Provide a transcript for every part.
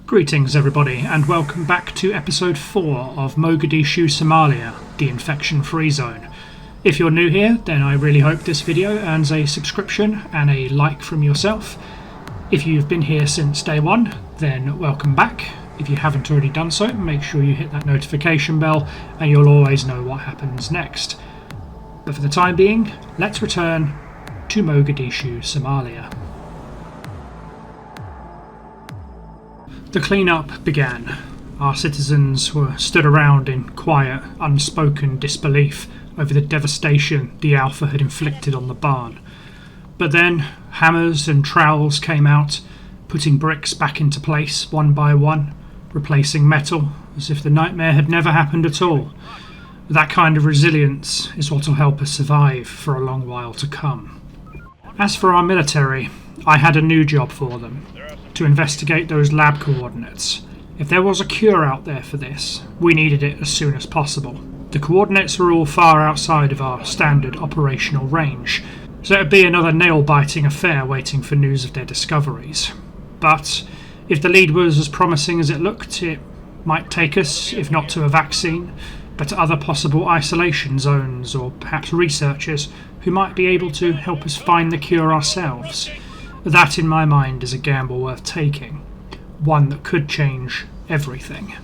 Greetings everybody, and welcome back to episode 4 of Mogadishu, Somalia, the infection-free zone. If you're new here, then I really hope this video earns a subscription and a like from yourself. If you've been here since day one, then welcome back. If you haven't already done so, make sure you hit that notification bell and you'll always know what happens next. But for the time being, let's return to Mogadishu, Somalia. The clean-up began. Our citizens were stood around in quiet, unspoken disbelief over the devastation the Alpha had inflicted on the barn. But then, hammers and trowels came out, putting bricks back into place one by one, replacing metal, as if the nightmare had never happened at all. That kind of resilience is what will help us survive for a long while to come. As for our military, I had a new job for them. To investigate those lab coordinates. If there was a cure out there for this, we needed it as soon as possible. The coordinates were all far outside of our standard operational range, so it would be another nail-biting affair waiting for news of their discoveries. But if the lead was as promising as it looked, it might take us, if not to a vaccine, but to other possible isolation zones or perhaps researchers who might be able to help us find the cure ourselves. That, in my mind, is a gamble worth taking, one that could change everything.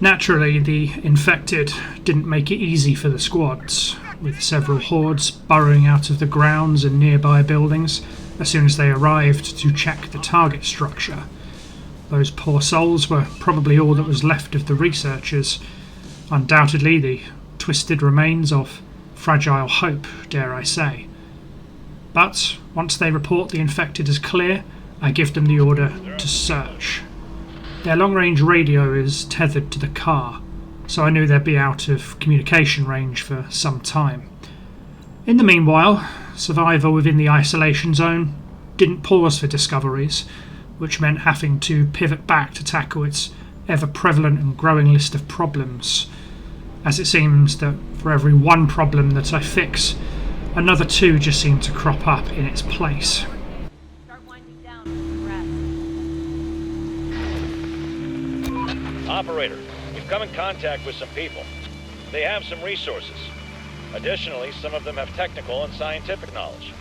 Naturally, the infected didn't make it easy for the squads, with several hordes burrowing out of the grounds and nearby buildings as soon as they arrived to check the target structure. Those poor souls were probably all that was left of the researchers, undoubtedly the twisted remains of fragile hope, dare I say. But once they report the infected as clear, I give them the order to search. Their long-range radio is tethered to the car, so I knew they'd be out of communication range for some time. In the meanwhile, survival within the isolation zone didn't pause for discoveries, which meant having to pivot back to tackle its ever-prevalent and growing list of problems, as it seems that for every one problem that I fix, another two just seem to crop up in its place. Operator, we've come in contact with some people. They have some resources. Additionally, some of them have technical and scientific knowledge.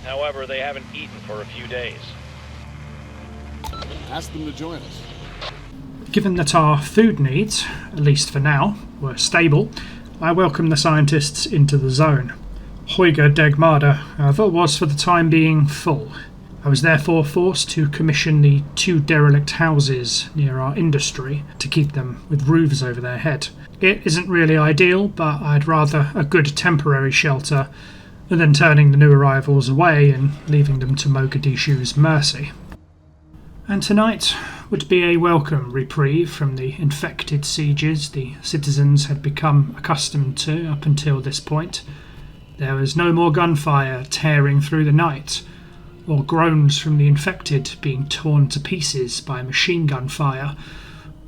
However, they haven't eaten for a few days. Ask them to join us. Given that our food needs, at least for now, were stable, I welcomed the scientists into the zone. Hoiga Degmada, however, was for the time being full. I was therefore forced to commission the 2 derelict houses near our industry to keep them with roofs over their head. It isn't really ideal, but I'd rather a good temporary shelter than turning the new arrivals away and leaving them to Mogadishu's mercy. And tonight would be a welcome reprieve from the infected sieges the citizens had become accustomed to up until this point. There was no more gunfire tearing through the night, or groans from the infected being torn to pieces by machine gun fire,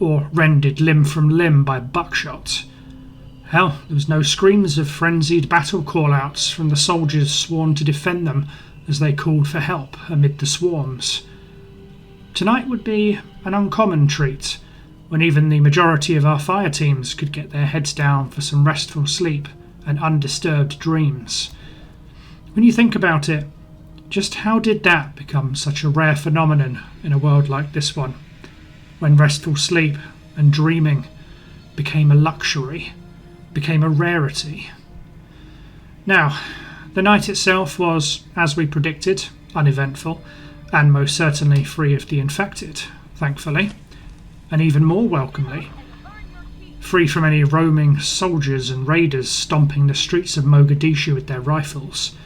or rended limb from limb by buckshot. Hell, there was no screams of frenzied battle call-outs from the soldiers sworn to defend them as they called for help amid the swarms. Tonight would be an uncommon treat, when even the majority of our fire teams could get their heads down for some restful sleep and undisturbed dreams. When you think about it, just how did that become such a rare phenomenon in a world like this one, when restful sleep and dreaming became a luxury, became a rarity? Now, the night itself was, as we predicted, uneventful, and most certainly free of the infected, thankfully, and even more welcomely, free from any roaming soldiers and raiders stomping the streets of Mogadishu with their rifles.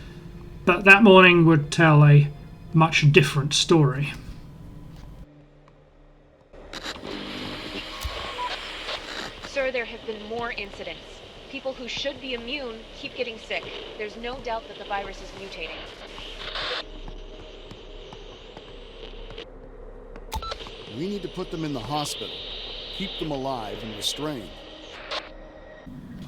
But that morning would tell a much different story. Sir, there have been more incidents. People who should be immune keep getting sick. There's no doubt that the virus is mutating. We need to put them in the hospital. Keep them alive and restrained.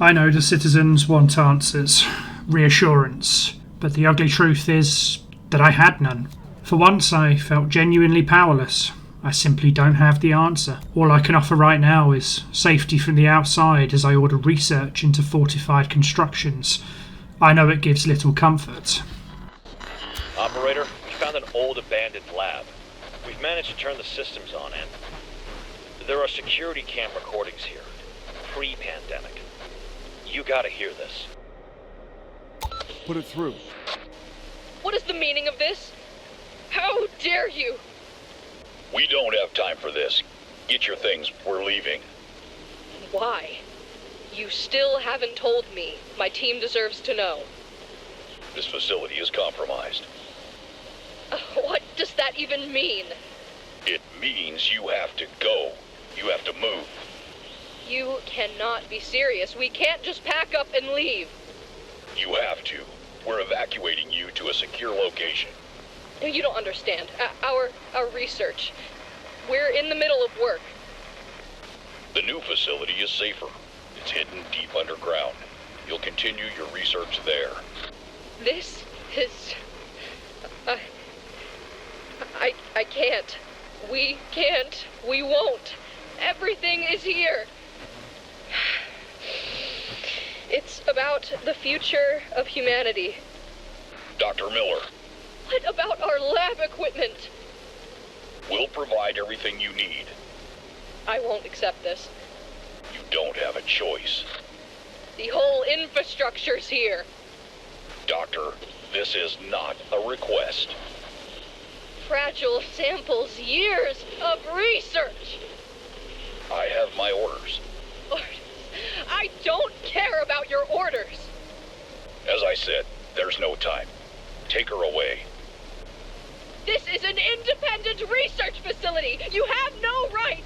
I know the citizens want answers, reassurance, but the ugly truth is that I had none. For once I felt genuinely powerless. I simply don't have the answer. All I can offer right now is safety from the outside as I order research into fortified constructions. I know it gives little comfort. Operator, we found an old abandoned lab. We've managed to turn the systems on, and there are security cam recordings here, pre-pandemic. You gotta hear this. Put it through. What is the meaning of this? How dare you? We don't have time for this. Get your things. We're leaving. Why? You still haven't told me. My team deserves to know. This facility is compromised. What does that even mean? It means you have to go. You have to move. You cannot be serious. We can't just pack up and leave. You have to. We're evacuating you to a secure location. You don't understand. Our research. We're in the middle of work. The new facility is safer. It's hidden deep underground. You'll continue your research there. This is... I can't. We can't. We won't. Everything is here. It's about the future of humanity. Dr. Miller, What about our lab equipment? we'll provide everything you need. I won't accept this. You don't have a choice. The whole infrastructure's here. Doctor, this is not a request. Fragile samples, years of research. I have my orders. I don't care about your orders. As I said, there's no time. Take her away. This is an independent research facility. You have no right.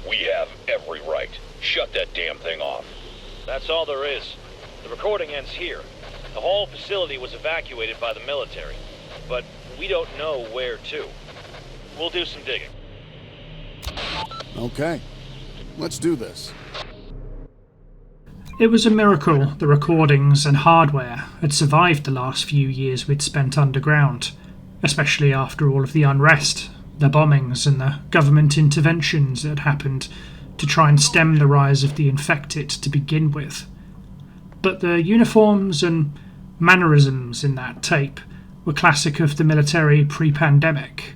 We have every right. Shut that damn thing off. That's all there is. The recording ends here. The whole facility was evacuated by the military, but we don't know where to. We'll do some digging. Okay, let's do this. It was a miracle the recordings and hardware had survived the last few years we'd spent underground, especially after all of the unrest, the bombings and the government interventions that had happened to try and stem the rise of the infected to begin with. But the uniforms and mannerisms in that tape were classic of the military pre-pandemic,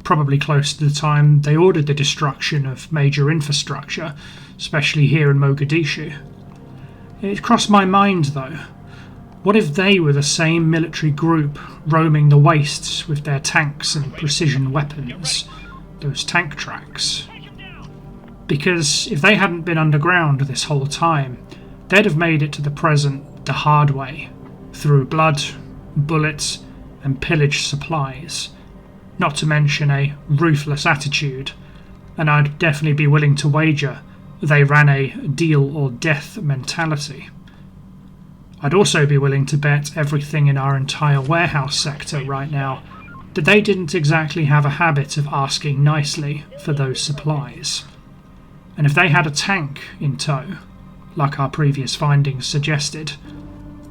probably close to the time they ordered the destruction of major infrastructure, especially here in Mogadishu. It crossed my mind, though, what if they were the same military group roaming the wastes with their tanks and precision weapons, those tank tracks? Because if they hadn't been underground this whole time, they'd have made it to the present the hard way, through blood, bullets, and pillaged supplies, not to mention a ruthless attitude, and I'd definitely be willing to wager they ran a deal or death mentality. I'd also be willing to bet everything in our entire warehouse sector right now that they didn't exactly have a habit of asking nicely for those supplies. And if they had a tank in tow, like our previous findings suggested,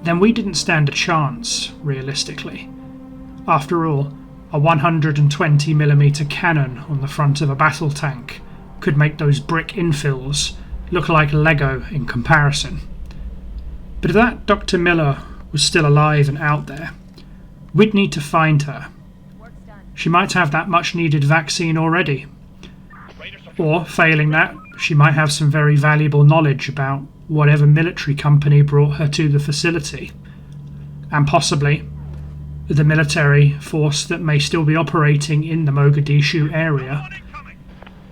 then we didn't stand a chance, realistically. After all, a 120mm cannon on the front of a battle tank could make those brick infills look like Lego in comparison. But if that Dr. Miller was still alive and out there, we'd need to find her. She might have that much needed vaccine already. Or, failing that, she might have some very valuable knowledge about whatever military company brought her to the facility. And possibly the military force that may still be operating in the Mogadishu area.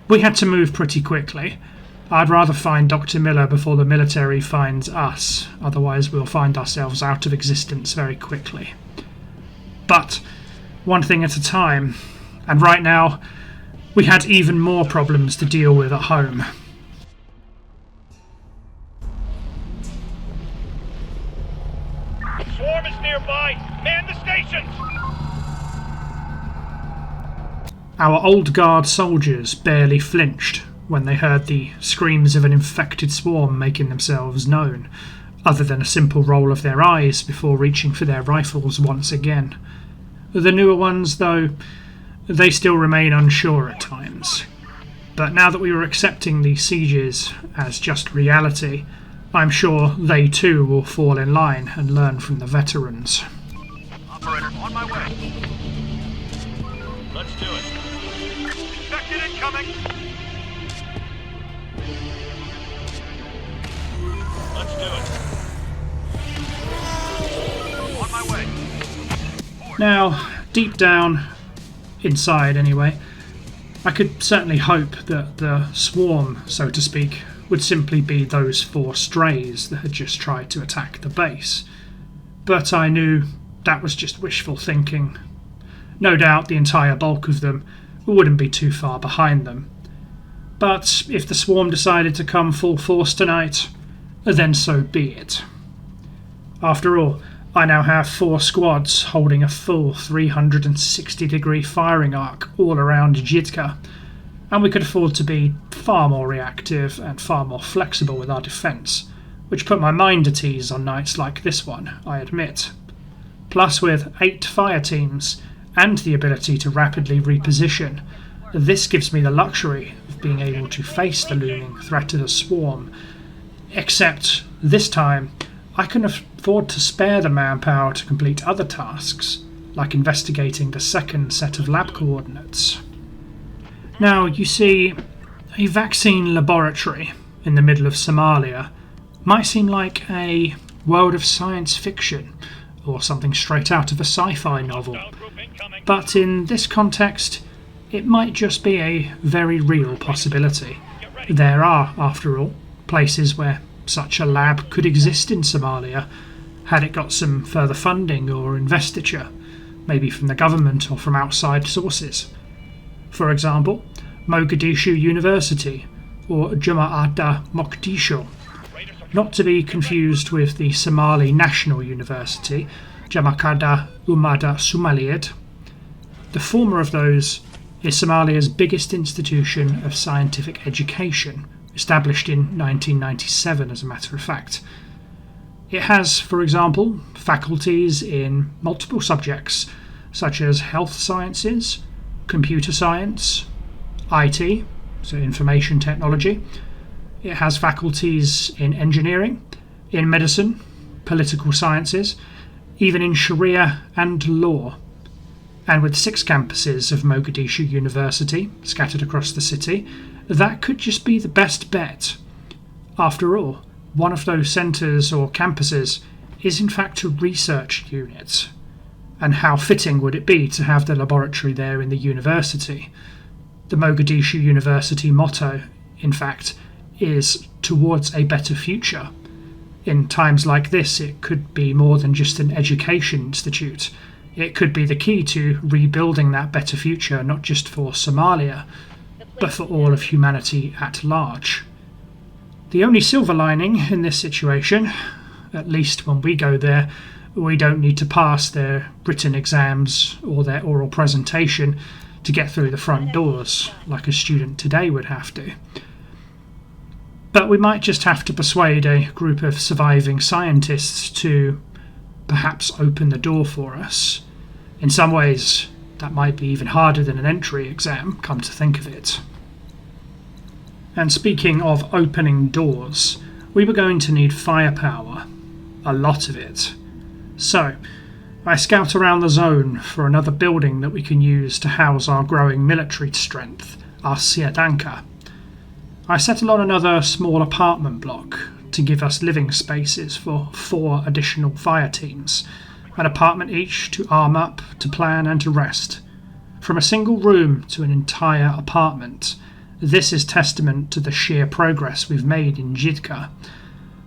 We had to move pretty quickly. I'd rather find Dr. Miller before the military finds us, otherwise we'll find ourselves out of existence very quickly. But one thing at a time, and right now we had even more problems to deal with at home. Swarm is nearby! Man the stations! Our old guard soldiers barely flinched when they heard the screams of an infected swarm making themselves known, other than a simple roll of their eyes before reaching for their rifles once again. The newer ones, though, they still remain unsure at times. But now that we were accepting these sieges as just reality, I'm sure they too will fall in line and learn from the veterans. Operator, on my way. Let's do it. Infected incoming! Let's do it. On my way. Now, deep down, inside anyway, I could certainly hope that the swarm, so to speak, would simply be those 4 strays that had just tried to attack the base. But I knew that was just wishful thinking. No doubt the entire bulk of them wouldn't be too far behind them. But if the swarm decided to come full force tonight, then so be it. After all, I now have 4 squads holding a full 360-degree firing arc all around Jitka, and we could afford to be far more reactive and far more flexible with our defence, which put my mind at ease on nights like this one, I admit. Plus, with 8 fire teams and the ability to rapidly reposition, this gives me the luxury of being able to face the looming threat of the swarm, except this time I can afford to spare the manpower to complete other tasks, like investigating the second set of lab coordinates. Now, you see, a vaccine laboratory in the middle of Somalia might seem like a world of science fiction, or something straight out of a sci-fi novel, but in this context, it might just be a very real possibility. There are, after all, places where such a lab could exist in Somalia, had it got some further funding or investiture, maybe from the government or from outside sources. For example, Mogadishu University, or Jama'at Mogadishu, not to be confused with the Somali National University, Jamakada Umada Somaliyet. The former of those is Somalia's biggest institution of scientific education, established in 1997 as a matter of fact. It has, for example, faculties in multiple subjects such as health sciences, computer science, IT, so information technology. It has faculties in engineering, in medicine, political sciences, even in Sharia and law. And with 6 campuses of Mogadishu University scattered across the city, that could just be the best bet. After all, one of those centres or campuses is in fact a research unit. And how fitting would it be to have the laboratory there in the university? The Mogadishu University motto, in fact, is towards a better future. In times like this, it could be more than just an education institute. It could be the key to rebuilding that better future, not just for Somalia, but for all of humanity at large. The only silver lining in this situation, at least when we go there, we don't need to pass their written exams or their oral presentation to get through the front doors, like a student today would have to. But we might just have to persuade a group of surviving scientists to perhaps open the door for us. In some ways, that might be even harder than an entry exam, come to think of it. And speaking of opening doors, we were going to need firepower. A lot of it. So, I scout around the zone for another building that we can use to house our growing military strength, our Siadanka. I settle on another small apartment block to give us living spaces for 4 additional fire teams, an apartment each to arm up, to plan and to rest. From a single room to an entire apartment, this is testament to the sheer progress we've made in Jitka.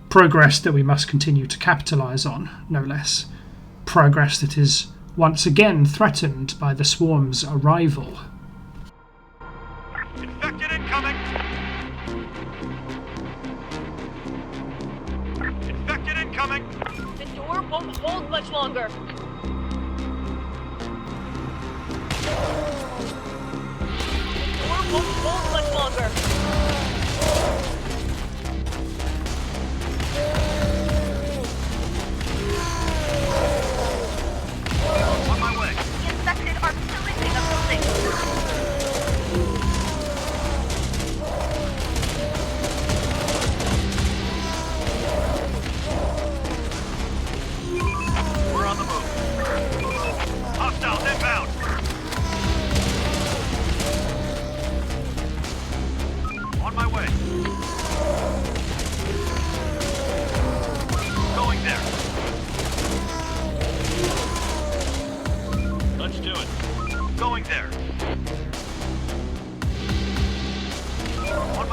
Progress that we must continue to capitalise on, no less. Progress that is once again threatened by the swarm's arrival. Infected incoming! Infected incoming! The door won't hold much longer. The door won't hold much longer. On my way. The infected are pillaging a building.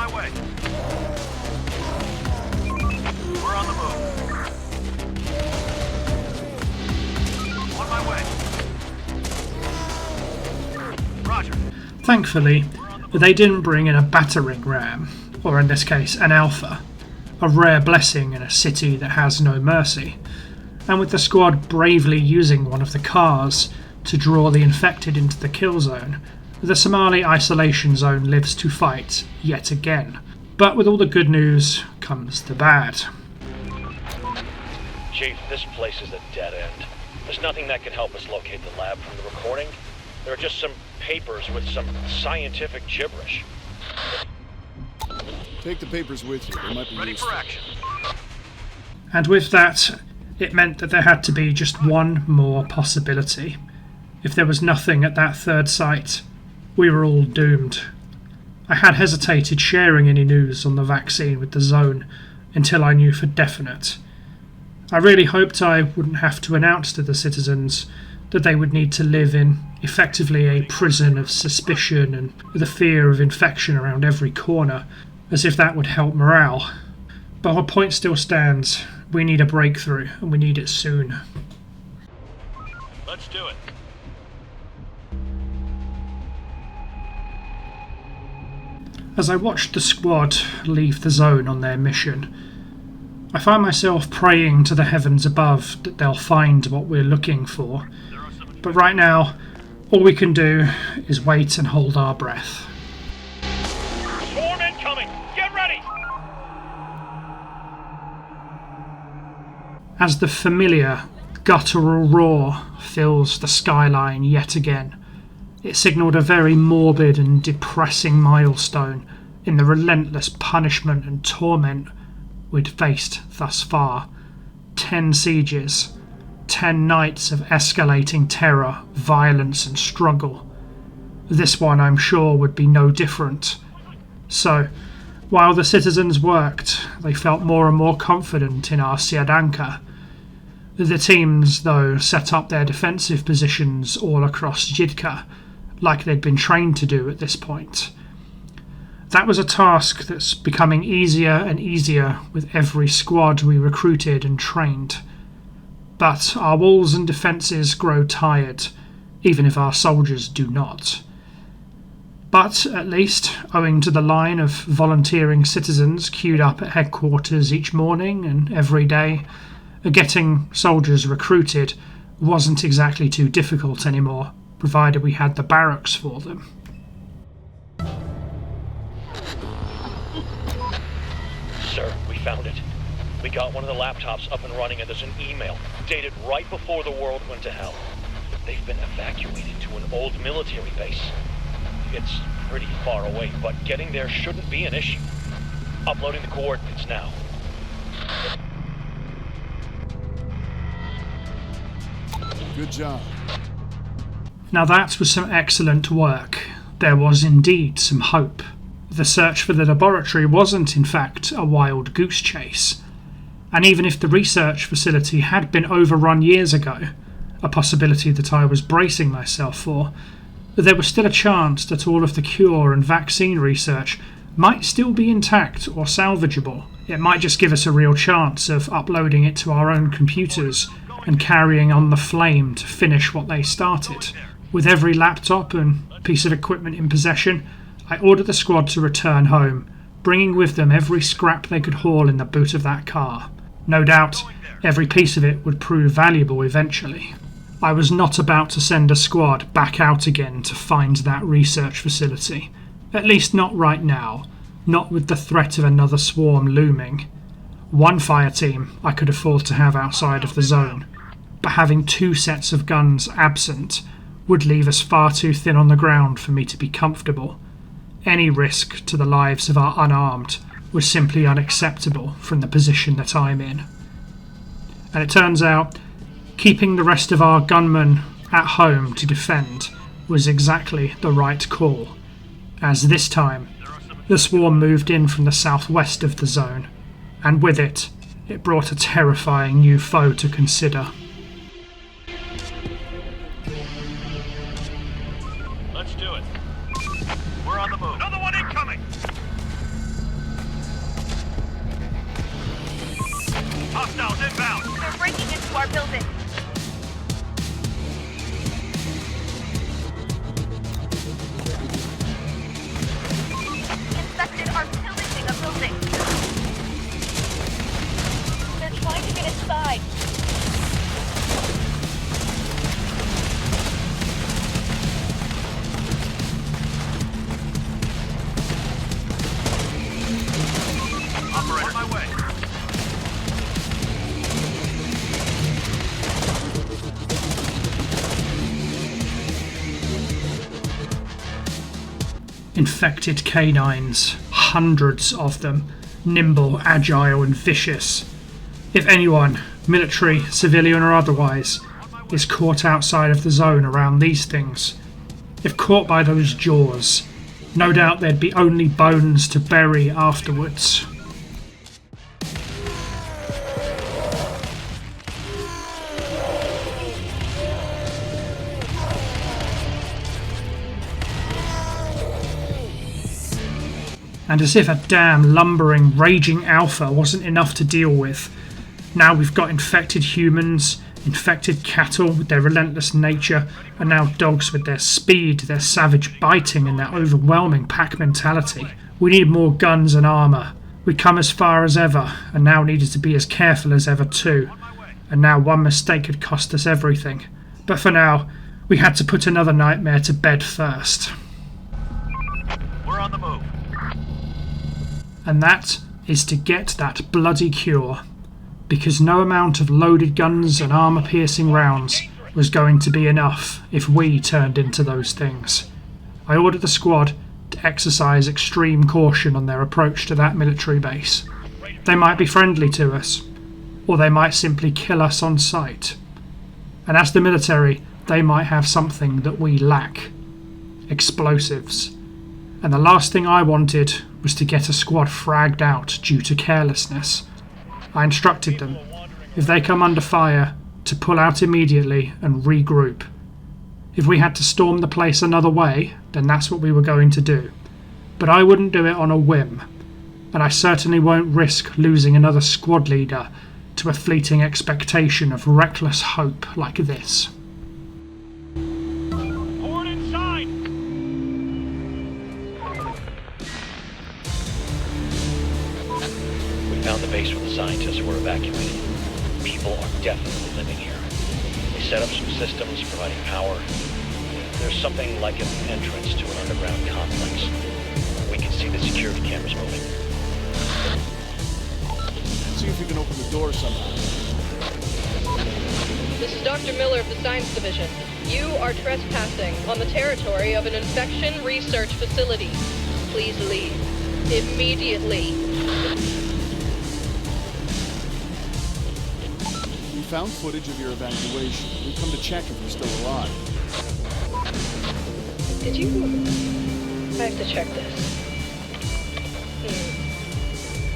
my way. We're on the move. On my way. Roger. Thankfully, they didn't bring in a battering ram, or in this case, an alpha, a rare blessing in a city that has no mercy, and with the squad bravely using one of the cars to draw the infected into the kill zone, the Somali isolation zone lives to fight yet again. But with all the good news comes the bad. Chief, this place is a dead end. There's nothing that can help us locate the lab from the recording. There are just some papers with some scientific gibberish. Take the papers with you. They might be Ready useful. for action. And with that, it meant that there had to be just one more possibility. If there was nothing at that third site, we were all doomed. I had hesitated sharing any news on the vaccine with the zone until I knew for definite. I really hoped I wouldn't have to announce to the citizens that they would need to live in effectively a prison of suspicion and with a fear of infection around every corner, as if that would help morale. But our point still stands. We need a breakthrough, and we need it soon. Let's do it. As I watched the squad leave the zone on their mission, I find myself praying to the heavens above that they'll find what we're looking for. But right now, all we can do is wait and hold our breath. Swarm incoming! Get ready! As the familiar guttural roar fills the skyline yet again, it signalled a very morbid and depressing milestone in the relentless punishment and torment we'd faced thus far. 10 sieges, 10 nights of escalating terror, violence and struggle. This one, I'm sure, would be no different. So, while the citizens worked, they felt more and more confident in our Siadanka. The teams, though, set up their defensive positions all across Jidka, like they'd been trained to do at this point. That was a task that's becoming easier and easier with every squad we recruited and trained. But our walls and defences grow tired, even if our soldiers do not. But at least, owing to the line of volunteering citizens queued up at headquarters each morning and every day, getting soldiers recruited wasn't exactly too difficult anymore, provided we had the barracks for them. Sir, we found it. We got one of the laptops up and running, and there's an email dated right before the world went to hell. They've been evacuated to an old military base. It's pretty far away, but getting there shouldn't be an issue. Uploading the coordinates now. Good job. Now that was some excellent work. There was indeed some hope. The search for the laboratory wasn't, in fact, a wild goose chase. And even if the research facility had been overrun years ago, a possibility that I was bracing myself for, there was still a chance that all of the cure and vaccine research might still be intact or salvageable. It might just give us a real chance of uploading it to our own computers and carrying on the flame to finish what they started. With every laptop and piece of equipment in possession, I ordered the squad to return home, bringing with them every scrap they could haul in the boot of that car. No doubt, every piece of it would prove valuable eventually. I was not about to send a squad back out again to find that research facility. At least not right now, not with the threat of another swarm looming. One fire team I could afford to have outside of the zone, but having 2 sets of guns absent would leave us far too thin on the ground for me to be comfortable. Any risk to the lives of our unarmed was simply unacceptable from the position that I'm in. And it turns out, keeping the rest of our gunmen at home to defend was exactly the right call, as this time the swarm moved in from the southwest of the zone, and with it, it brought a terrifying new foe to consider. Let's do it. We're on the move. Another one incoming! infected are pillaging a building. They're trying to get inside. Operator, on my way. Infected canines, hundreds of them, nimble, agile and vicious. If anyone, military, civilian or otherwise, is caught outside of the zone around these things, if caught by those jaws, no doubt there'd be only bones to bury afterwards. And as if a damn lumbering, raging alpha wasn't enough to deal with, now we've got infected humans, infected cattle with their relentless nature, and now dogs with their speed, their savage biting and their overwhelming pack mentality. We need more guns and armour. We'd come as far as ever, and now needed to be as careful as ever too. And now one mistake had cost us everything. But for now, we had to put another nightmare to bed first. We're on the move. And that is to get that bloody cure, because no amount of loaded guns and armour-piercing rounds was going to be enough if we turned into those things. I ordered the squad to exercise extreme caution on their approach to that military base. They might be friendly to us, or they might simply kill us on sight. And as the military, they might have something that we lack: explosives. And the last thing I wanted was to get a squad fragged out due to carelessness. I instructed them, if they come under fire, to pull out immediately and regroup. If we had to storm the place another way, then that's what we were going to do. But I wouldn't do it on a whim, and I certainly won't risk losing another squad leader to a fleeting expectation of reckless hope like this. Horde inside! We found the base where the scientists were evacuated. People are definitely living here. We set up some systems providing power. There's something like an entrance to an underground complex. We can see the security cameras moving. See if you can open the door somehow. This is Dr. Miller of the Science Division. You are trespassing on the territory of an infection research facility. Please leave. Immediately. We found footage of your evacuation. We've come to check if you're still alive. Did you... I have to check this.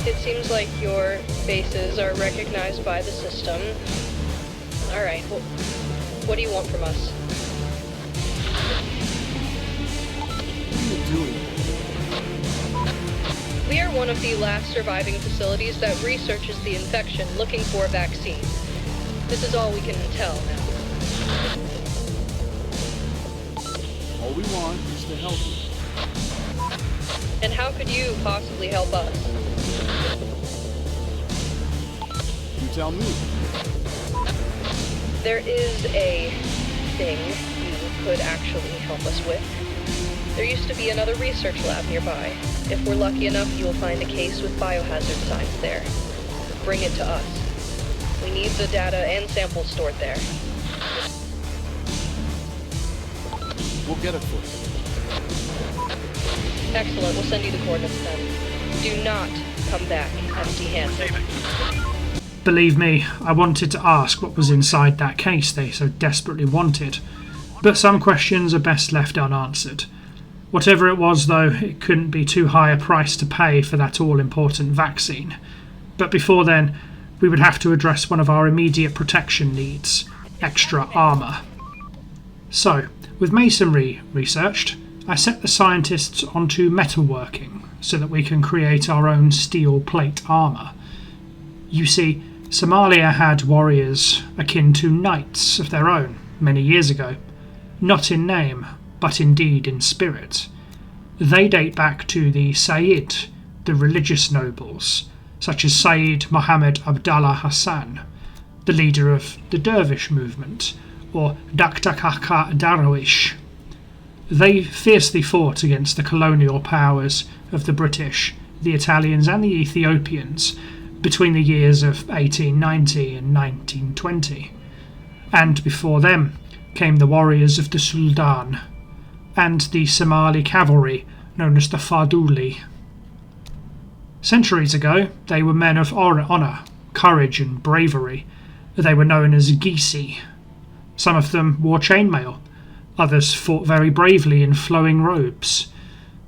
It seems like your bases are recognized by the system. Alright, well, what do you want from us? What are you doing? We are one of the last surviving facilities that researches the infection, looking for a vaccine. This is all we can tell now. All we want is to help you. And how could you possibly help us? You tell me. There is a thing you could actually help us with. There used to be another research lab nearby. If we're lucky enough, you will find a case with biohazard signs there. Bring it to us. We need the data and samples stored there. We'll get it for you. Excellent, we'll send you the coordinates then. Do not come back empty-handed. Believe me, I wanted to ask what was inside that case they so desperately wanted, but some questions are best left unanswered. Whatever it was though, it couldn't be too high a price to pay for that all-important vaccine. But before then, we would have to address one of our immediate protection needs: extra armour. So, with masonry researched, I set the scientists onto metalworking so that we can create our own steel plate armour. You see, Somalia had warriors akin to knights of their own many years ago, not in name, but indeed in spirit. They date back to the Sayyid, the religious nobles, such as Sayyid Muhammad Abdallah Hassan, the leader of the Dervish Movement, or Dr. Kaka Darwish. They fiercely fought against the colonial powers of the British, the Italians and the Ethiopians between the years of 1890 and 1920. And before them came the warriors of the Sultan and the Somali cavalry known as the Faduli. Centuries ago, they were men of honour, courage and bravery. They were known as Gisi. Some of them wore chainmail, others fought very bravely in flowing robes.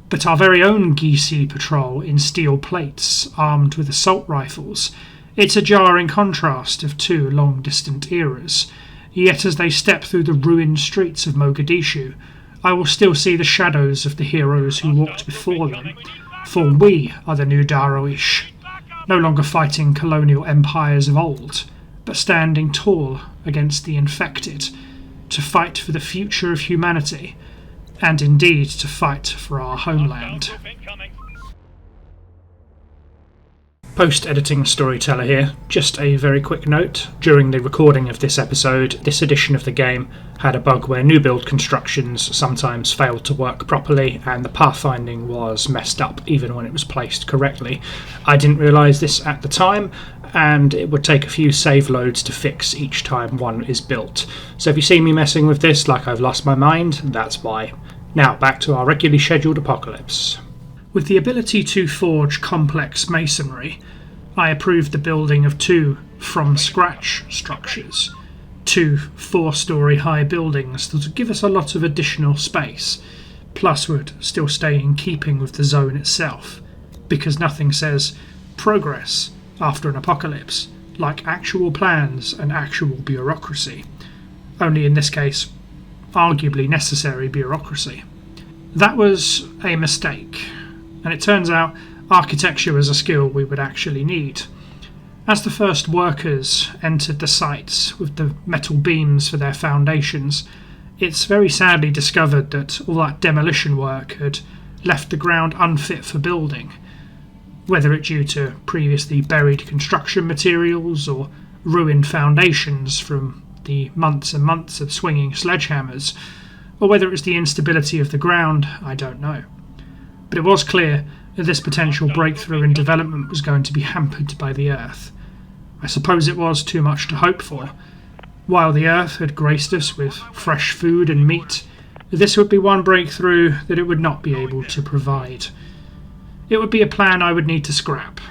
But our very own Gisi patrol in steel plates, armed with assault rifles, it's a jarring contrast of two long-distant eras. Yet as they step through the ruined streets of Mogadishu, I will still see the shadows of the heroes who walked before them, for we are the new Darwish, no longer fighting colonial empires of old, but standing tall against the infected, to fight for the future of humanity, and indeed to fight for our homeland. Post-editing storyteller here. Just a very quick note. During the recording of this episode, this edition of the game had a bug where new build constructions sometimes failed to work properly and the pathfinding was messed up even when it was placed correctly. I didn't realise this at the time, and it would take a few save loads to fix each time one is built. So if you see me messing with this like I've lost my mind, that's why. Now back to our regularly scheduled apocalypse. With the ability to forge complex masonry, I approved the building of 2 from-scratch structures, 2 4-storey high buildings that would give us a lot of additional space, plus would still stay in keeping with the zone itself, because nothing says progress after an apocalypse like actual plans and actual bureaucracy, only in this case, arguably necessary bureaucracy. That was a mistake. And it turns out architecture was a skill we would actually need. As the first workers entered the sites with the metal beams for their foundations, it's very sadly discovered that all that demolition work had left the ground unfit for building, whether it due to previously buried construction materials or ruined foundations from the months and months of swinging sledgehammers, or whether it was the instability of the ground, I don't know. But it was clear that this potential breakthrough in development was going to be hampered by the Earth. I suppose it was too much to hope for. While the Earth had graced us with fresh food and meat, this would be one breakthrough that it would not be able to provide. It would be a plan I would need to scrap,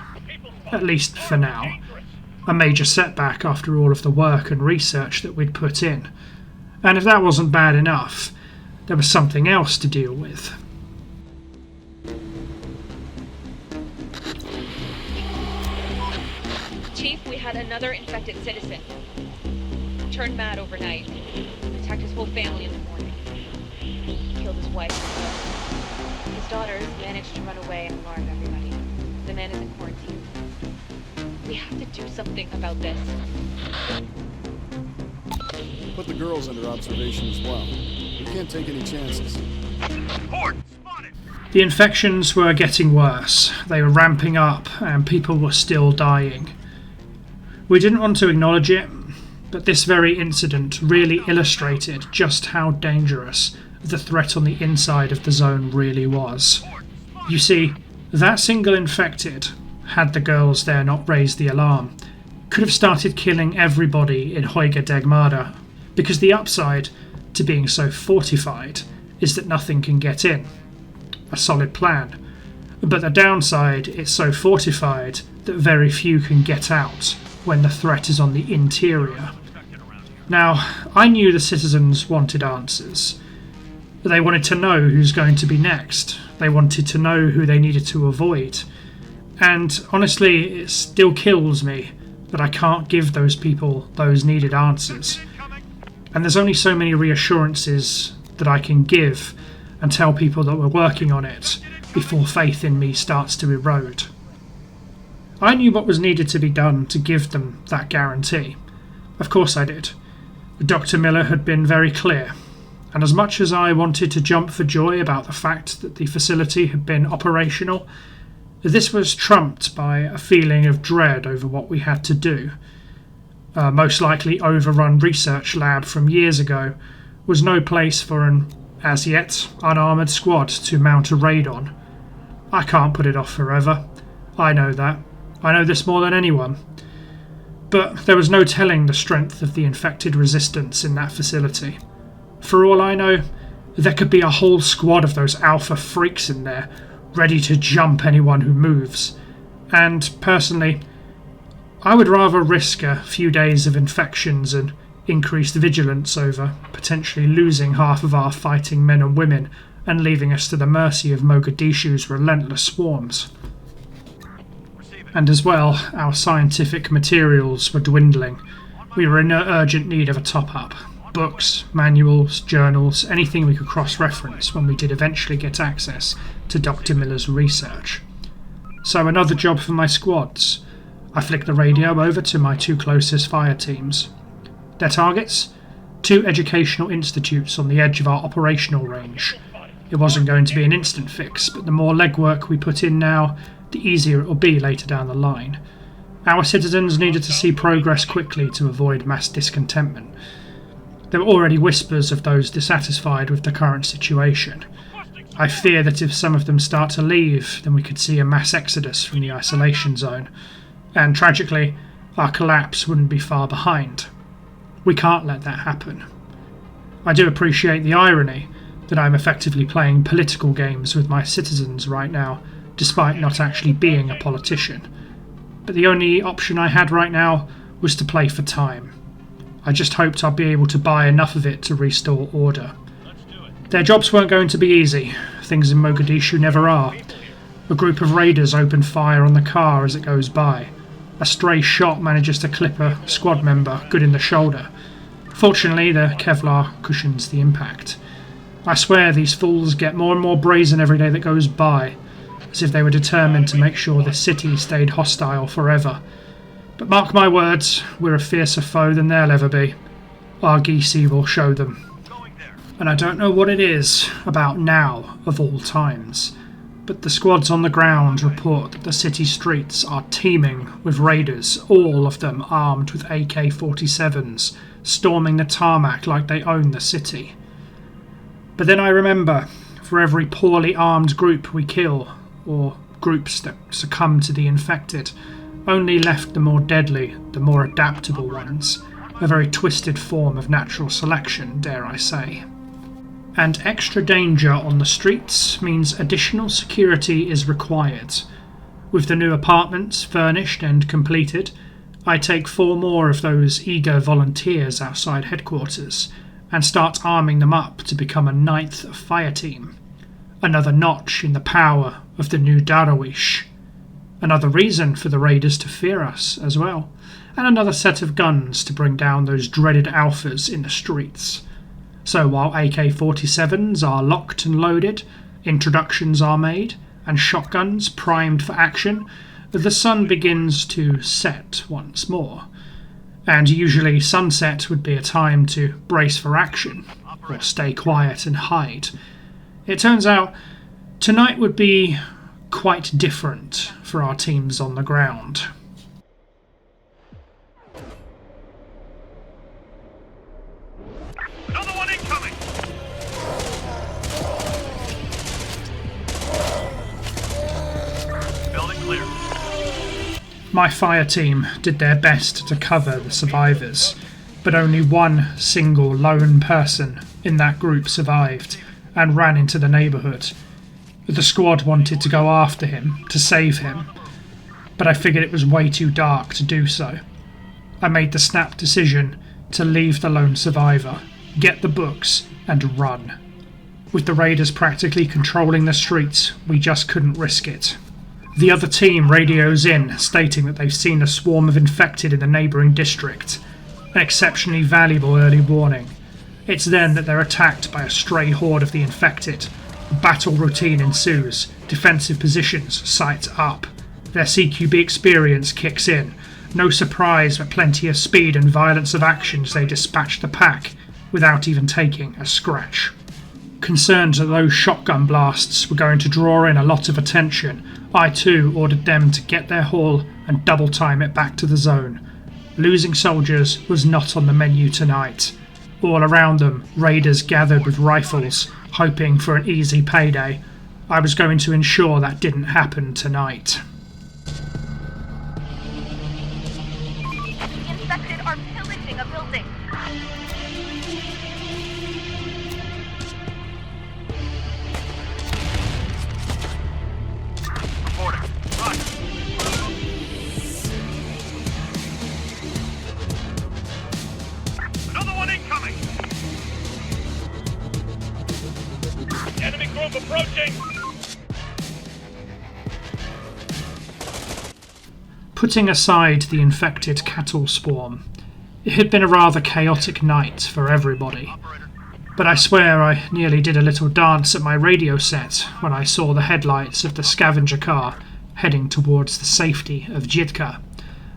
at least for now. A major setback after all of the work and research that we'd put in. And if that wasn't bad enough, there was something else to deal with. Chief, we had another infected citizen. Turned mad overnight. Attacked his whole family in the morning. Killed his wife and son. His daughters managed to run away and alarm everybody. The man is in quarantine. We have to do something about this. Put the girls under observation as well. We can't take any chances. The infections were getting worse. They were ramping up and people were still dying. We didn't want to acknowledge it, but this very incident really illustrated just how dangerous the threat on the inside of the zone really was. You see, that single infected, had the girls there not raised the alarm, could have started killing everybody in Hoiga Degmada, because the upside to being so fortified is that nothing can get in. A solid plan. But the downside, it's so fortified that very few can get out when the threat is on the interior. Now, I knew the citizens wanted answers. They wanted to know who's going to be next. They wanted to know who they needed to avoid. And honestly, it still kills me that I can't give those people those needed answers. And there's only so many reassurances that I can give and tell people that we're working on it before faith in me starts to erode. I knew what was needed to be done to give them that guarantee. Of course I did. Dr. Miller had been very clear. And as much as I wanted to jump for joy about the fact that the facility had been operational, this was trumped by a feeling of dread over what we had to do. A most likely overrun research lab from years ago was no place for an, as yet, unarmoured squad to mount a raid on. I can't put it off forever. I know that. I know this more than anyone. But there was no telling the strength of the infected resistance in that facility. For all I know, there could be a whole squad of those alpha freaks in there, ready to jump anyone who moves. And, personally, I would rather risk a few days of infections and increased vigilance over potentially losing half of our fighting men and women and leaving us to the mercy of Mogadishu's relentless swarms. And as well, our scientific materials were dwindling. We were in urgent need of a top-up. Books, manuals, journals, anything we could cross-reference when we did eventually get access to Dr. Miller's research. So another job for my squads. I flicked the radio over to my 2 closest fire teams. Their targets? 2 educational institutes on the edge of our operational range. It wasn't going to be an instant fix, but the more legwork we put in now, the easier it will be later down the line. Our citizens needed to see progress quickly to avoid mass discontentment. There were already whispers of those dissatisfied with the current situation. I fear that if some of them start to leave, then we could see a mass exodus from the isolation zone. And tragically, our collapse wouldn't be far behind. We can't let that happen. I do appreciate the irony that I'm effectively playing political games with my citizens right now, despite not actually being a politician. But the only option I had right now was to play for time. I just hoped I'd be able to buy enough of it to restore order. Their jobs weren't going to be easy. Things in Mogadishu never are. A group of raiders open fire on the car as it goes by. A stray shot manages to clip a squad member good in the shoulder. Fortunately, the Kevlar cushions the impact. I swear these fools get more and more brazen every day that goes by, as if they were determined to make sure the city stayed hostile forever. But mark my words, we're a fiercer foe than they'll ever be. Our Gisi will show them. And I don't know what it is about now, of all times, but the squads on the ground report that the city streets are teeming with raiders, all of them armed with AK-47s, storming the tarmac like they own the city. But then I remember, for every poorly armed group we kill, or groups that succumb to the infected, only left the more deadly, the more adaptable ones, a very twisted form of natural selection, dare I say. And extra danger on the streets means additional security is required. With the new apartments furnished and completed, I take 4 more of those eager volunteers outside headquarters and start arming them up to become a 9th fire team. Another notch in the power of the new Dervish. Another reason for the raiders to fear us as well, and another set of guns to bring down those dreaded alphas in the streets. So while AK-47s are locked and loaded, introductions are made, and shotguns primed for action, the sun begins to set once more. And usually sunset would be a time to brace for action, or stay quiet and hide. It turns out tonight would be quite different for our teams on the ground. Another one incoming! Building clear. My fire team did their best to cover the survivors, but only one single lone person in that group survived and ran into the neighbourhood. The squad wanted to go after him, to save him, but I figured it was way too dark to do so. I made the snap decision to leave the lone survivor, get the books, and run. With the raiders practically controlling the streets, we just couldn't risk it. The other team radios in, stating that they've seen a swarm of infected in the neighbouring district, an exceptionally valuable early warning. It's then that they're attacked by a stray horde of the infected. A battle routine ensues, defensive positions, sights up. Their CQB experience kicks in. No surprise, but plenty of speed and violence of action as they dispatch the pack. without even taking a scratch. Concerned that those shotgun blasts were going to draw in a lot of attention, I too ordered them to get their haul and double time it back to the zone. Losing soldiers was not on the menu tonight. All around them, raiders gathered with rifles, hoping for an easy payday. I was going to ensure that didn't happen tonight. The infected are pillaging a building. Reporting. Run. Another one incoming. Enemy group approaching. Putting aside the infected cattle swarm, it had been a rather chaotic night for everybody. But I swear I nearly did a little dance at my radio set when I saw the headlights of the scavenger car heading towards the safety of Jidka.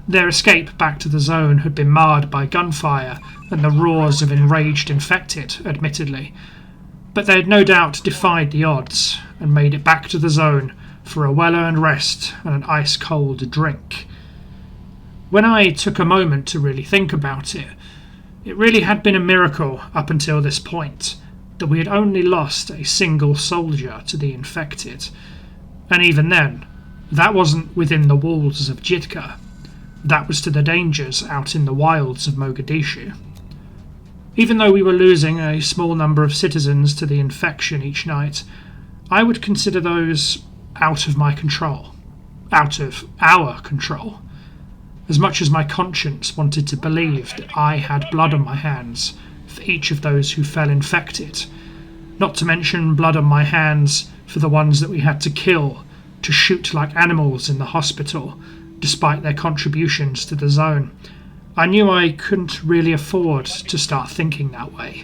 Their escape back to the zone had been marred by gunfire and the roars of enraged infected, admittedly. But they had no doubt defied the odds and made it back to the zone for a well-earned rest and an ice-cold drink. When I took a moment to really think about it, it really had been a miracle up until this point that we had only lost a single soldier to the infected. And even then, that wasn't within the walls of Jidka. That was to the dangers out in the wilds of Mogadishu. Even though we were losing a small number of citizens to the infection each night, I would consider those out of my control. Out of our control. As much as my conscience wanted to believe that I had blood on my hands for each of those who fell infected, not to mention blood on my hands for the ones that we had to kill, to shoot like animals in the hospital, despite their contributions to the zone, I knew I couldn't really afford to start thinking that way,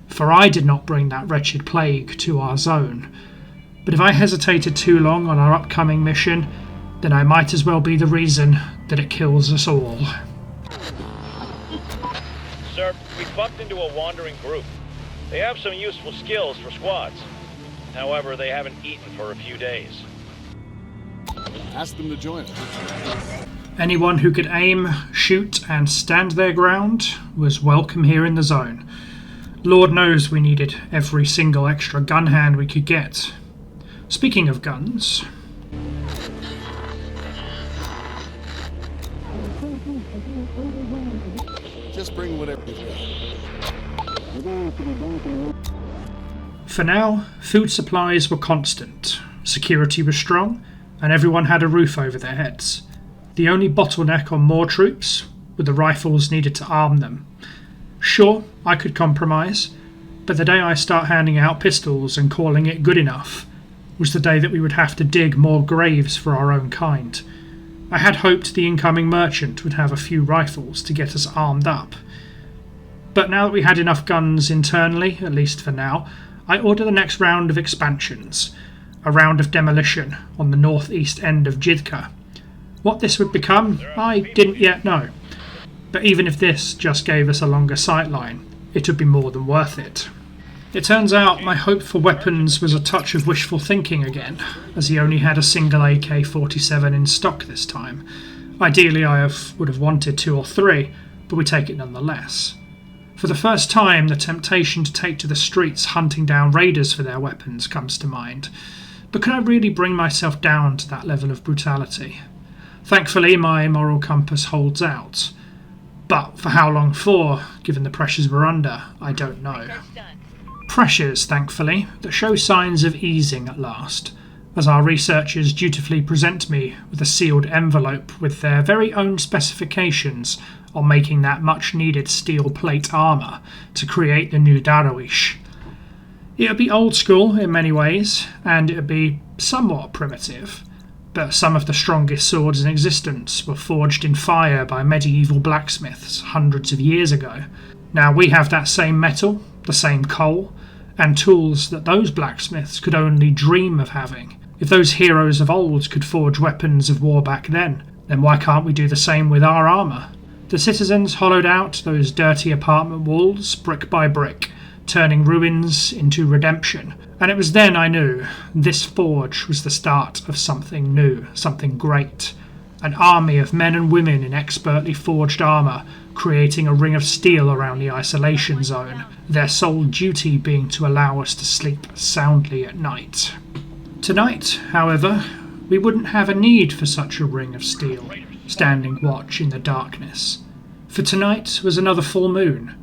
for I did not bring that wretched plague to our zone. But if I hesitated too long on our upcoming mission, then I might as well be the reason that it kills us all. Sir, we bumped into a wandering group. They have some useful skills for squads. However, they haven't eaten for a few days. Ask them to join us. Anyone who could aim, shoot, and stand their ground was welcome here in the zone. Lord knows we needed every single extra gun hand we could get. Speaking of guns... Just bring whatever you've got. For now, food supplies were constant, security was strong, and everyone had a roof over their heads. The only bottleneck on more troops were the rifles needed to arm them. Sure, I could compromise, but the day I start handing out pistols and calling it good enough was the day that we would have to dig more graves for our own kind. I had hoped the incoming merchant would have a few rifles to get us armed up. But now that we had enough guns internally, at least for now, I ordered the next round of expansions, a round of demolition on the northeast end of Jidka. What this would become, I didn't yet know. But even if this just gave us a longer sightline, it would be more than worth it. It turns out my hope for weapons was a touch of wishful thinking again, as he only had a single AK-47 in stock this time. Ideally I would have wanted 2 or 3, but we take it nonetheless. For the first time, the temptation to take to the streets hunting down raiders for their weapons comes to mind. But could I really bring myself down to that level of brutality? Thankfully, my moral compass holds out. But for how long for, given the pressures we're under, I don't know. Pressures, thankfully, that show signs of easing at last, as our researchers dutifully present me with a sealed envelope with their very own specifications on making that much-needed steel plate armour to create the new Dervish. It would be old school in many ways, and it would be somewhat primitive, but some of the strongest swords in existence were forged in fire by medieval blacksmiths hundreds of years ago. Now we have that same metal, the same coal, and tools that those blacksmiths could only dream of having. If those heroes of old could forge weapons of war back then why can't we do the same with our armour? The citizens hollowed out those dirty apartment walls brick by brick, turning ruins into redemption. And it was then I knew this forge was the start of something new, something great. An army of men and women in expertly forged armour, creating a ring of steel around the isolation zone, their sole duty being to allow us to sleep soundly at night. Tonight, however, we wouldn't have a need for such a ring of steel, standing watch in the darkness. For tonight was another full moon.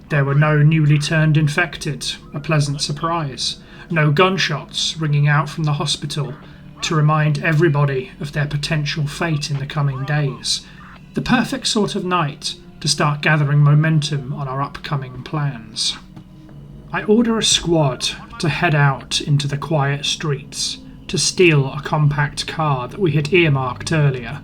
There were no newly turned infected, a pleasant surprise. No gunshots ringing out from the hospital to remind everybody of their potential fate in the coming days. The perfect sort of night to start gathering momentum on our upcoming plans. I order a squad to head out into the quiet streets, to steal a compact car that we had earmarked earlier,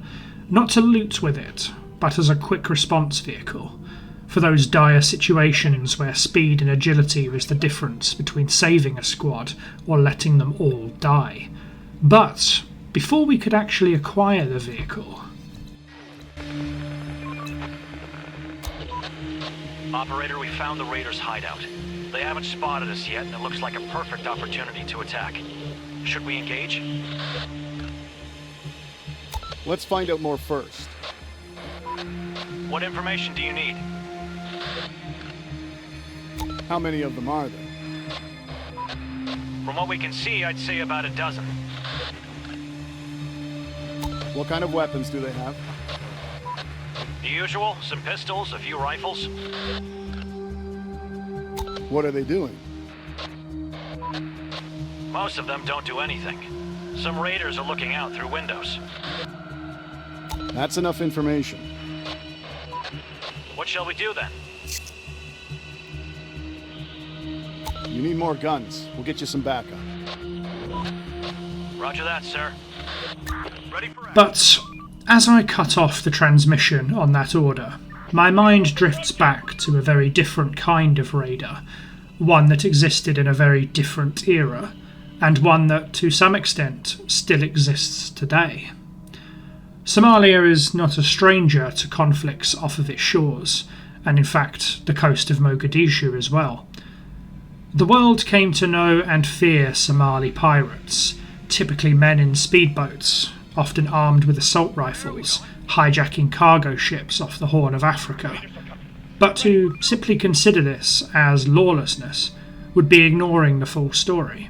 not to loot with it, but as a quick response vehicle, for those dire situations where speed and agility was the difference between saving a squad or letting them all die. But before we could actually acquire the vehicle... Operator, we found the raiders' hideout. They haven't spotted us yet, and it looks like a perfect opportunity to attack. Should we engage? Let's find out more first. What information do you need? How many of them are there? From what we can see, I'd say about a dozen. What kind of weapons do they have? The usual, some pistols, a few rifles. What are they doing? Most of them don't do anything. Some raiders are looking out through windows. That's enough information. What shall we do then? You need more guns. We'll get you some backup. Roger that, sir. Ready for action. But as I cut off the transmission on that order, my mind drifts back to a very different kind of raider, one that existed in a very different era, and one that, to some extent, still exists today. Somalia is not a stranger to conflicts off of its shores, and in fact the coast of Mogadishu as well. The world came to know and fear Somali pirates, typically men in speedboats, often armed with assault rifles, hijacking cargo ships off the Horn of Africa. But to simply consider this as lawlessness would be ignoring the full story.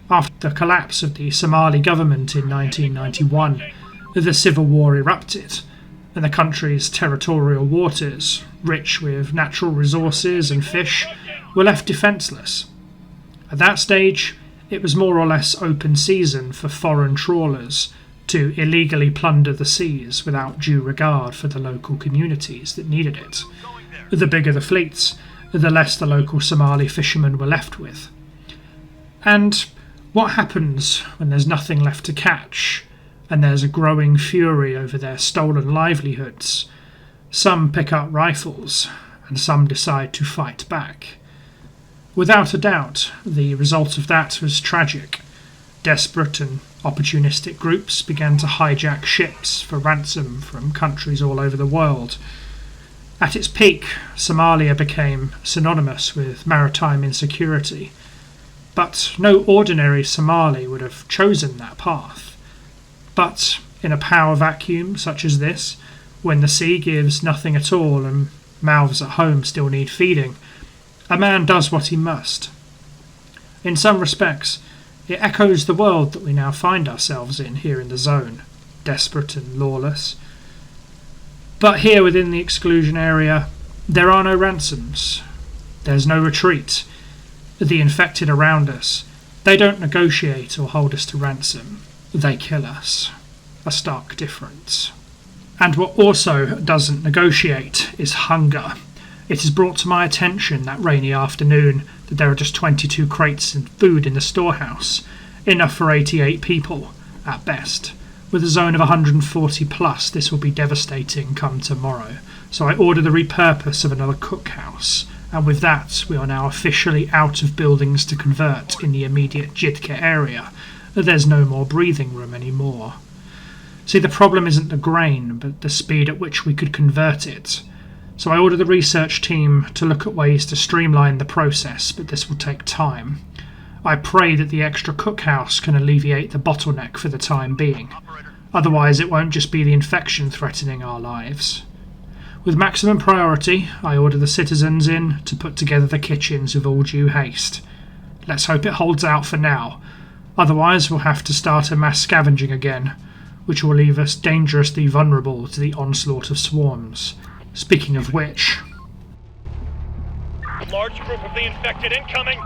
After the collapse of the Somali government in 1991, the civil war erupted, and the country's territorial waters, rich with natural resources and fish, were left defenceless. At that stage, it was more or less open season for foreign trawlers to illegally plunder the seas without due regard for the local communities that needed it. The bigger the fleets, the less the local Somali fishermen were left with. And what happens when there's nothing left to catch, and there's a growing fury over their stolen livelihoods? Some pick up rifles, and some decide to fight back. Without a doubt, the result of that was tragic. Desperate and opportunistic groups began to hijack ships for ransom from countries all over the world. At its peak, Somalia became synonymous with maritime insecurity. But no ordinary Somali would have chosen that path. But in a power vacuum such as this, when the sea gives nothing at all and mouths at home still need feeding, a man does what he must. In some respects, it echoes the world that we now find ourselves in here in the zone, desperate and lawless. But here within the exclusion area, there are no ransoms. There's no retreat. The infected around us, they don't negotiate or hold us to ransom. They kill us. A stark difference. And what also doesn't negotiate is hunger. It is brought to my attention that rainy afternoon that there are just 22 crates of food in the storehouse, enough for 88 people, at best. With a zone of 140 plus, this will be devastating come tomorrow, so I order the repurpose of another cookhouse, and with that we are now officially out of buildings to convert in the immediate Jidka area. There's no more breathing room anymore. See, the problem isn't the grain, but the speed at which we could convert it. So I ordered the research team to look at ways to streamline the process, but this will take time. I pray that the extra cookhouse can alleviate the bottleneck for the time being. Otherwise, it won't just be the infection threatening our lives. With maximum priority, I order the citizens in to put together the kitchens with all due haste. Let's hope it holds out for now. Otherwise, we'll have to start a mass scavenging again, which will leave us dangerously vulnerable to the onslaught of swarms. Speaking of which... Large group of the infected incoming!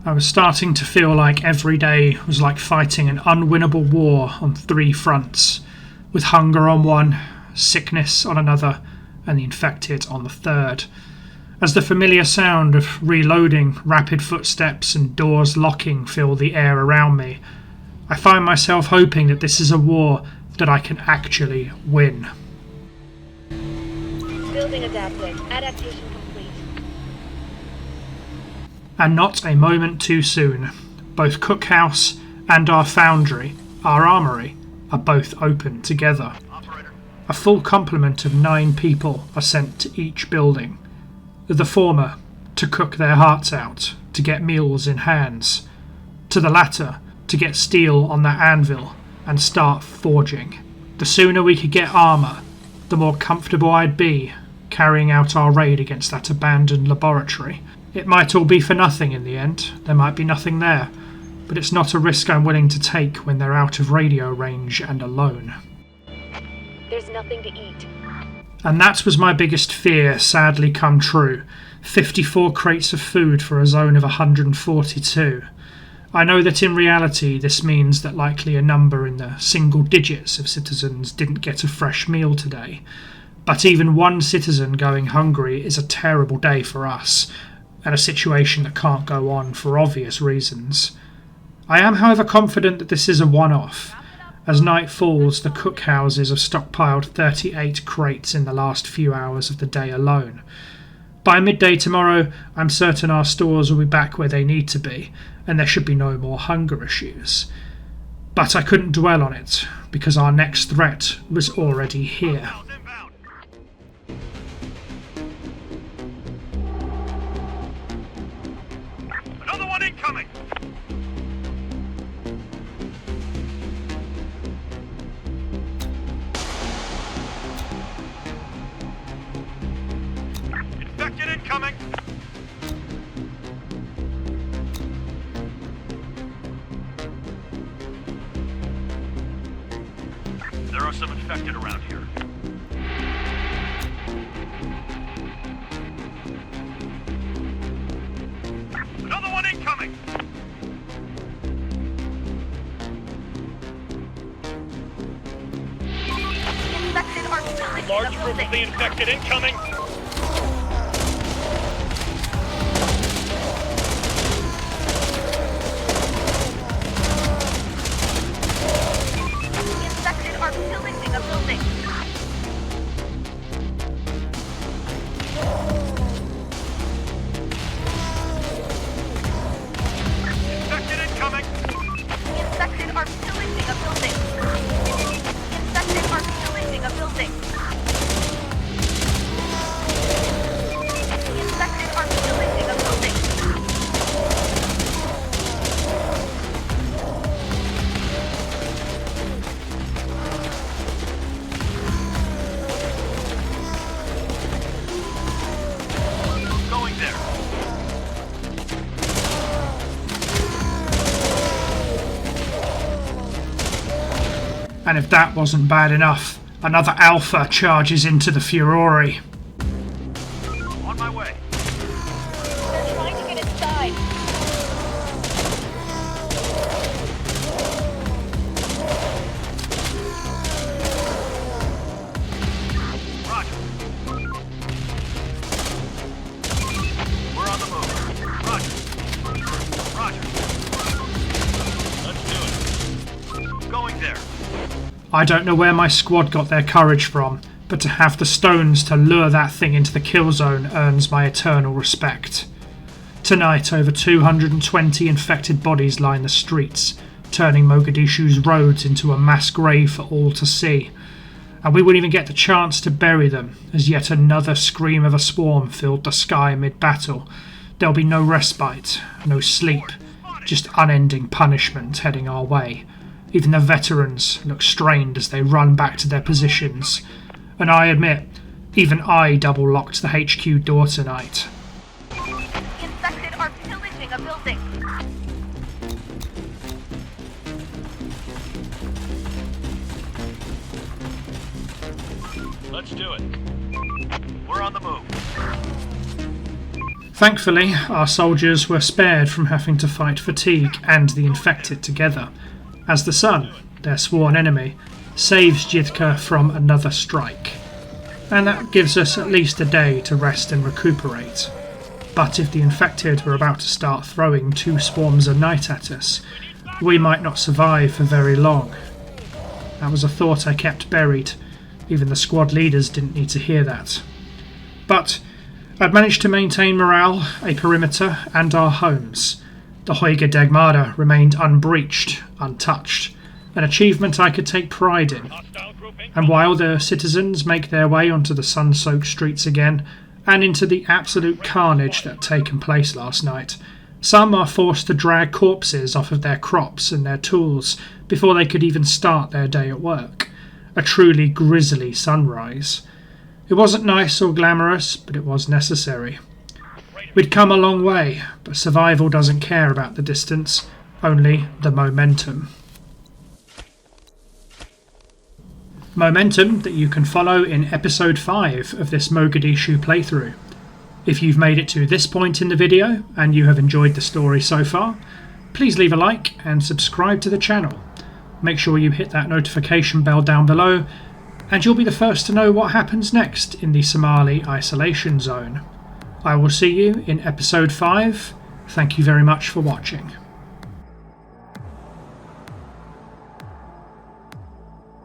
I was starting to feel like every day was like fighting an unwinnable war on 3 fronts, with hunger on one, sickness on another, and the infected on the third. As the familiar sound of reloading, rapid footsteps, and doors locking fill the air around me, I find myself hoping that this is a war that I can actually win. Building adapted. Adaptation complete. And not a moment too soon. Both cookhouse and our foundry, our armoury, are both open together. A full complement of 9 people are sent to each building. The former, to cook their hearts out, to get meals in hands. To the latter, to get steel on that anvil and start forging. The sooner we could get armour, the more comfortable I'd be carrying out our raid against that abandoned laboratory. It might all be for nothing in the end, there might be nothing there, but it's not a risk I'm willing to take when they're out of radio range and alone. There's nothing to eat. And that was my biggest fear sadly come true. 54 crates of food for a zone of 142. I know that in reality this means that likely a number in the single digits of citizens didn't get a fresh meal today. But even one citizen going hungry is a terrible day for us, and a situation that can't go on for obvious reasons. I am, however, confident that this is a one-off. As night falls, the cookhouses have stockpiled 38 crates in the last few hours of the day alone. By midday tomorrow, I'm certain our stores will be back where they need to be, and there should be no more hunger issues. But I couldn't dwell on it, because our next threat was already here. Another one incoming! Infected incoming! There are some infected around here. Another one incoming! Infected are filling Large the group of building. the infected incoming! Infected are pillaging a building. Infected incoming! Infected are pillaging a building. Infected are pillaging a building. Infected are pillaging a building. Going there. And if that wasn't bad enough, another Alpha charges into the Furore. On my way. They're trying to get inside. Roger. We're on the move. Roger. Roger. Let's do it. Going there. I don't know where my squad got their courage from, but to have the stones to lure that thing into the kill zone earns my eternal respect. Tonight, over 220 infected bodies line the streets, turning Mogadishu's roads into a mass grave for all to see. And we wouldn't even get the chance to bury them, as yet another scream of a swarm filled the sky mid-battle. There'll be no respite, no sleep, just unending punishment heading our way. Even the veterans look strained as they run back to their positions. And I admit, even I double-locked the HQ door tonight. Infected are pillaging a building. Let's do it. We're on the move. Thankfully, our soldiers were spared from having to fight fatigue and the infected together, as the sun, their sworn enemy, saves Jitka from another strike. And that gives us at least a day to rest and recuperate. But if the infected were about to start throwing 2 swarms a night at us, we might not survive for very long. That was a thought I kept buried. Even the squad leaders didn't need to hear that. But I'd managed to maintain morale, a perimeter, and our homes. The Hoiga Degmada remained unbreached, untouched, an achievement I could take pride in. And while the citizens make their way onto the sun-soaked streets again, and into the absolute carnage that had taken place last night, some are forced to drag corpses off of their crops and their tools before they could even start their day at work. A truly grisly sunrise. It wasn't nice or glamorous, but it was necessary. We'd come a long way, but survival doesn't care about the distance, only the momentum. Momentum that you can follow in episode 5 of this Mogadishu playthrough. If you've made it to this point in the video and you have enjoyed the story so far, please leave a like and subscribe to the channel. Make sure you hit that notification bell down below and you'll be the first to know what happens next in the Somali isolation zone. I will see you in episode 5. Thank you very much for watching.